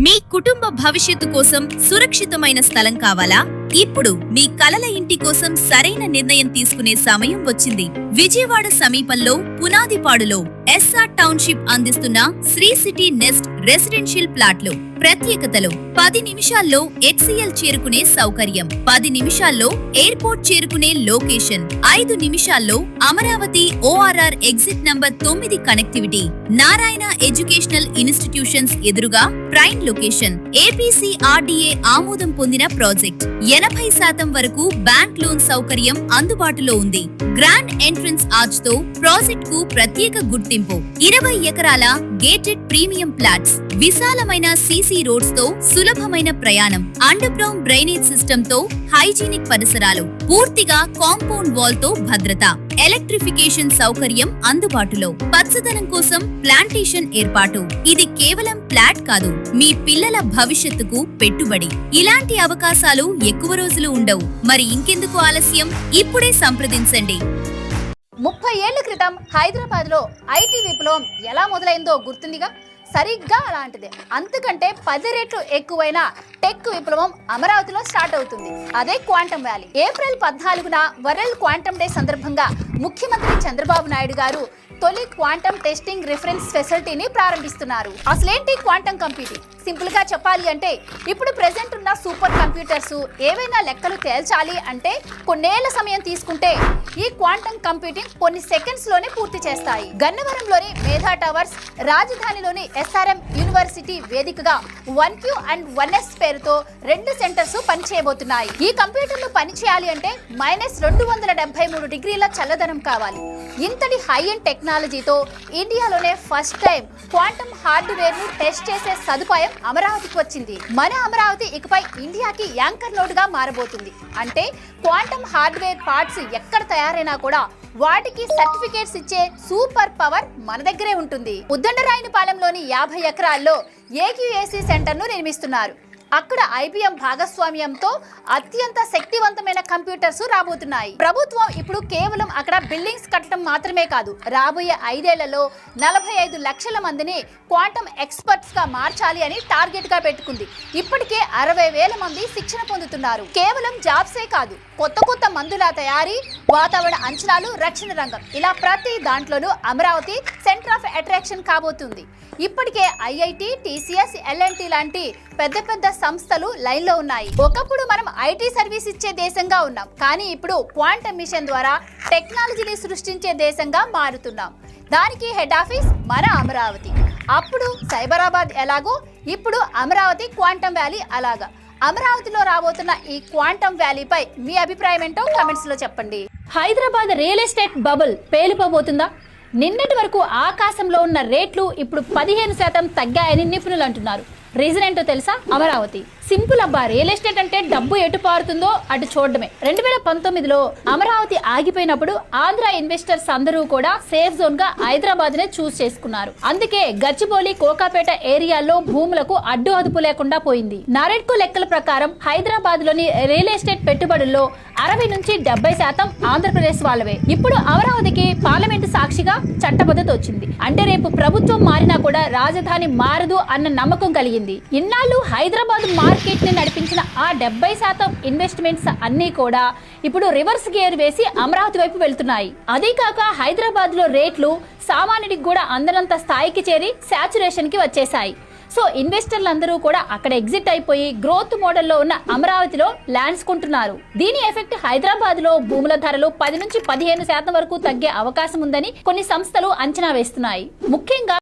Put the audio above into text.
మీ కుటుంబ భవిష్యత్తు కోసం సురక్షితమైన స్థలం కావాలా? ఇప్పుడు మీ కలల ఇంటి కోసం సరైన నిర్ణయం తీసుకునే సమయం వచ్చింది. విజయవాడ సమీపంలో పునాదిపాడులో ఎస్ఆర్ టౌన్షిప్ అందిస్తున్న శ్రీ సిటీ నెస్ట్ రెసిడెన్షియల్ ప్లాట్లు. ప్రత్యేకతలు: 10 నిమిషాల్లో HCL చేరుకునే సౌకర్యం, 10 నిమిషాల్లో ఎయిర్పోర్ట్ చేరుకునే లొకేషన్, 5 నిమిషాల్లో Amaravati ORR exit number 9 connectivity, Narayana educational institutions ఎదురుగా ప్రైమ్ లొకేషన్, APCRDA ఆమోదం పొందిన ప్రాజెక్ట్. 80% వరకు బ్యాంక్ లోన్ సౌకర్యం అందుబాటులో ఉంది. గ్రాండ్ ఎంట్రన్స్ ఆర్చ్ తో ప్రాజెక్ట్ కు ప్రత్యేక గుర్తింపు. 20 ఎకరాల గేటెడ్ ప్రీమియం ఫ్లాట్స్, విశాలమైన CC రోడ్స్ తో సులభమైన ప్రయాణం, అండర్ గ్రౌండ్ డ్రైనేజ్ సిస్టమ్ తో హైజీనిక్ పరిసరాలు, పూర్తిగా కాంపౌండ్ వాల్ తో భద్రత, ఎలక్ట్రిఫికేషన్ సౌకర్యం అందుబాటులో. పచ్చదనం కోసం ప్లాంటేషన్ ఏర్పాటు. ఇది కేవలం ఫ్లాట్ కాదు, మీ పిల్లల భవిష్యత్తుకు పెట్టుబడి. ఇలాంటి అవకాశాలు ఎక్కువ రోజులు ఉండవు. మరి ఇంకెందుకు ఆలస్యం? ఇప్పుడే సంప్రదించండి. 30 ఏళ్ల క్రితం హైదరాబాద్ లో IT విప్లవం ఎలా మొదలైందో గుర్తుందిగా? సరిగ్గా అలాంటిదే. అంతకంటే 10 రెట్లు ఎక్కువైన టెక్ విప్లవం అమరావతిలో స్టార్ట్ అవుతుంది. అదే క్వాంటమ్ వ్యాలీ. ఏప్రిల్ 14న వరల్డ్ క్వాంటమ్ డే సందర్భంగా ముఖ్యమంత్రి చంద్రబాబు నాయుడు గారు తొలి క్వాంటమ్ టెస్టింగ్ రిఫరెన్స్ ఫెసిలిటీని ప్రారంభిస్తున్నారు. అసలేంటి క్వాంటమ్ కంప్యూటింగ్? సింపుల్ గా చెప్పాలి అంటే, ఇప్పుడు ప్రెసెంట్ ఉన్న సూపర్ కంప్యూటర్స్ ఏవైనా లెక్కలు తేల్చాలి అంటే కొన్నేళ్ల సమయం తీసుకుంటే, ఈ క్వాంటమ్ కంప్యూటింగ్ కొన్ని సెకండ్స్ లోనే పూర్తి చేస్తాయి. గన్నవరంలోని మేధా టవర్స్, రాజధానిలోని SRM యూనివర్సిటీ వేదికగా 1Q అండ్ 1S పేరుతో 2 సెంటర్స్ పనిచేయబోతున్నాయి. ఈ కంప్యూటర్లు పనిచేయాలి అంటే -273 డిగ్రీల చల్లదనం కావాలి. ఇంతటి హై ఎండ్ టెక్నాలజీతో ఇండియాలోనే ఫస్ట్ టైం క్వాంటమ్ హార్డ్వేర్ ను టెస్ట్ చేసే సదుపాయం అమరావతికి వచ్చింది. మన అమరావతి ఇకపై ఇండియాకి యాంకర్ నోడ్ గా మారబోతుంది. అంటే క్వాంటమ్ హార్డ్వేర్ పార్ట్స్ ఎక్కడ తయారైనా కూడా వాటికి సర్టిఫికేట్స్ ఇచ్చే సూపర్ పవర్ మన దగ్గరే ఉంటుంది. ఉద్దండరాయనిపాలెంలోని 50 ఎకరాల్లో AQAC సెంటర్ ను నిర్మిస్తున్నారు. అక్కడ IBM భాగస్వామ్యంతో అత్యంత శక్తివంతమైన కంప్యూటర్స్ రాబోతున్నాయి. ప్రభుత్వం ఇప్పుడు కేవలం అక్కడ బిల్డింగ్స్ కట్టడం మాత్రమే కాదు, రాబోయే 5 ఏళ్లలో 45 లక్షల మందిని క్వాంటమ్ ఎక్స్పర్ట్స్ గా మార్చాలి అని టార్గెట్ గా పెట్టుకుంది. ఇప్పటికే 60,000 మంది శిక్షణ పొందుతున్నారు. కేవలం జాబ్సే కాదు, కొత్త మందుల తయారీ, వాతావరణ అంచనాలు, రక్షణ రంగం, ఇలా ప్రతి దాంట్లోనూ అమరావతి సెంటర్ ఆఫ్ అట్రాక్షన్ కాబోతుంది. ఇప్పటికే IIT, TCS, L&T లాంటి పెద్ద సంస్థలు లైన్ లో ఉన్నాయి. ఒకప్పుడు మనం IT సర్వీస్ ఇచ్చే దేశంగా ఉన్నాం, కానీ ఇప్పుడు క్వాంటమ్ మిషన్ ద్వారా టెక్నాలజీని సృష్టించే దేశంగా మారుతున్నాం. దానికి హెడ్ ఆఫీస్ మన అమరావతి. అప్పుడు సైబరాబాద్ ఎలాగో ఇప్పుడు అమరావతి క్వాంటమ్ వ్యాలీ అలాగా. అమరావతిలో రాబోతున్న ఈ క్వాంటమ్ వ్యాలీపై మీ అభిప్రాయం ఏంటో కమెంట్స్ లో చెప్పండి. హైదరాబాద్ రియల్ ఎస్టేట్ బబుల్ పేలిపోబోతుందా? నిన్నటి వరకు ఆకాశంలో ఉన్న రేట్లు ఇప్పుడు 15% తగ్గాయని నిపుణులు అంటున్నారు. రీజన్ ఏంటో తెలుసా? అమరావతి. సింపుల్ అబ్బా, రియల్ ఎస్టేట్ అంటే డబ్బు ఎటు పారుతుందో అటు చూడడమే. 2019లో అమరావతి ఆగిపోయినప్పుడు ఆంధ్ర ఇన్వెస్టర్స్ అందరూ కూడా సేఫ్ జోన్ గా హైదరాబాద్ నే చూస్ చేసుకున్నారు. అందుకే గచ్చిబౌలి, కోకాపేట ఏరియాల్లో భూములకు అడ్డు అదుపు లేకుండా పోయింది. నారెడ్కో లెక్కల ప్రకారం హైదరాబాద్ లోని రియల్ ఎస్టేట్ పెట్టుబడుల్లో 60 నుంచి 70% ఆంధ్రప్రదేశ్ వాళ్ళవే. ఇప్పుడు అమరావతికి పార్లమెంటు సాక్షిగా చట్టబద్ధత వచ్చింది. అంటే రేపు ప్రభుత్వం మారినా కూడా రాజధాని మారదు అన్న నమ్మకం కలిగింది. ఇన్నాళ్ళు హైదరాబాద్ మార్కెట్ ని నడిపించిన ఆ 70% ఇన్వెస్ట్మెంట్స్ అన్ని కూడా ఇప్పుడు రివర్స్ గేర్ వేసి అమరావతి వైపు వెళ్తున్నాయి. అదే కాక హైదరాబాద్ లో రేట్లు సామాన్యుడికి కూడా అందనంత స్థాయికి చేరి సాచురేషన్ కి వచ్చేసాయి. సో ఇన్వెస్టర్లందరూ కూడా అక్కడ ఎగ్జిట్ అయిపోయి గ్రోత్ మోడల్లో ఉన్న అమరావతిలో ల్యాండ్స్ కొంటున్నారు. దీని ఎఫెక్ట్ హైదరాబాద్ లో భూముల ధరలు 10 నుంచి 15% వరకు తగ్గే అవకాశం ఉందని కొన్ని సంస్థలు అంచనా వేస్తున్నాయి. ముఖ్యంగా